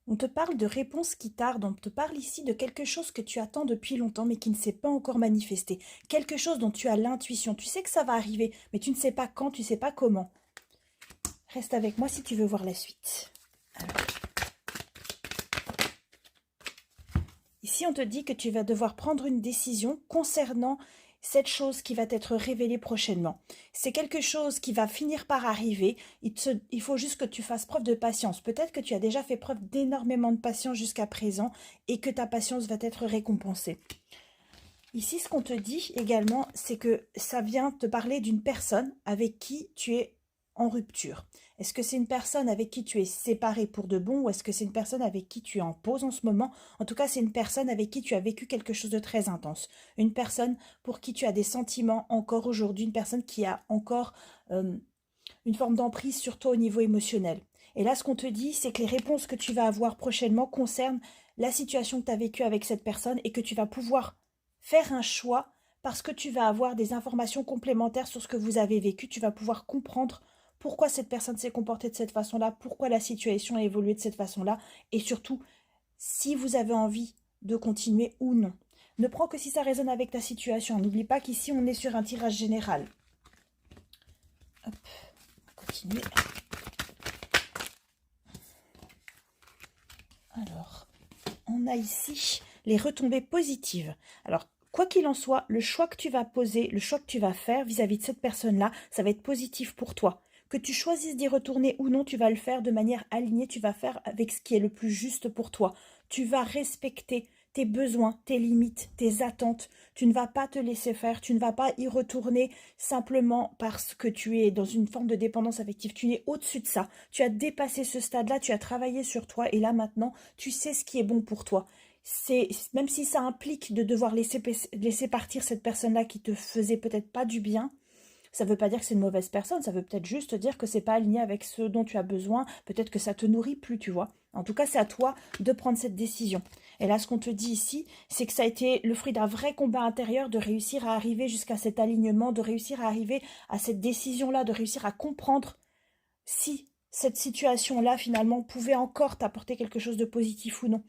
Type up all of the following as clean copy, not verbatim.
On te parle de réponses qui tardent, on te parle ici de quelque chose que tu attends depuis longtemps mais qui ne s'est pas encore manifesté. Quelque chose dont tu as l'intuition. Tu sais que ça va arriver, mais tu ne sais pas quand, tu ne sais pas comment. Reste avec moi si tu veux voir la suite. Alors, ici, on te dit que tu vas devoir prendre une décision concernant cette chose qui va t'être révélée prochainement. C'est quelque chose qui va finir par arriver. Il faut juste que tu fasses preuve de patience. Peut-être que tu as déjà fait preuve d'énormément de patience jusqu'à présent et que ta patience va être récompensée. Ici, ce qu'on te dit également, c'est que ça vient te parler d'une personne avec qui tu es en rupture. Est-ce que c'est une personne avec qui tu es séparé pour de bon ou est-ce que c'est une personne avec qui tu es en pause en ce moment? En tout cas, c'est une personne avec qui tu as vécu quelque chose de très intense. Une personne pour qui tu as des sentiments encore aujourd'hui, une personne qui a encore une forme d'emprise sur toi au niveau émotionnel. Et là, ce qu'on te dit, c'est que les réponses que tu vas avoir prochainement concernent la situation que tu as vécue avec cette personne et que tu vas pouvoir faire un choix parce que tu vas avoir des informations complémentaires sur ce que vous avez vécu. Tu vas pouvoir comprendre pourquoi cette personne s'est comportée de cette façon-là, pourquoi la situation a évolué de cette façon-là et surtout si vous avez envie de continuer ou non. Ne prends que si ça résonne avec ta situation. N'oublie pas qu'ici, on est sur un tirage général. Hop, on va continuer. Alors, on a ici les retombées positives. Alors, quoi qu'il en soit, le choix que tu vas poser, le choix que tu vas faire vis-à-vis de cette personne-là, ça va être positif pour toi. Que tu choisisses d'y retourner ou non, tu vas le faire de manière alignée, tu vas faire avec ce qui est le plus juste pour toi. Tu vas respecter tes besoins, tes limites, tes attentes. Tu ne vas pas te laisser faire, tu ne vas pas y retourner simplement parce que tu es dans une forme de dépendance affective. Tu es au-dessus de ça. Tu as dépassé ce stade-là, tu as travaillé sur toi et là maintenant, tu sais ce qui est bon pour toi. C'est même si ça implique de devoir laisser partir cette personne-là qui te faisait peut-être pas du bien, ça ne veut pas dire que c'est une mauvaise personne, ça veut peut-être juste dire que c'est pas aligné avec ce dont tu as besoin, peut-être que ça te nourrit plus, tu vois. En tout cas, c'est à toi de prendre cette décision. Et là, ce qu'on te dit ici, c'est que ça a été le fruit d'un vrai combat intérieur de réussir à arriver jusqu'à cet alignement, de réussir à arriver à cette décision-là, de réussir à comprendre si cette situation-là, finalement, pouvait encore t'apporter quelque chose de positif ou non.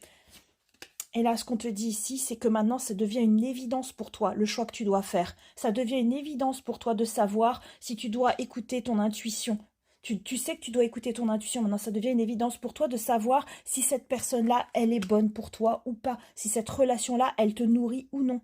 Et là, ce qu'on te dit ici, c'est que maintenant, ça devient une évidence pour toi, le choix que tu dois faire. Ça devient une évidence pour toi de savoir si tu dois écouter ton intuition. Tu sais que tu dois écouter ton intuition. Maintenant, ça devient une évidence pour toi de savoir si cette personne-là, elle est bonne pour toi ou pas. Si cette relation-là, elle te nourrit ou non.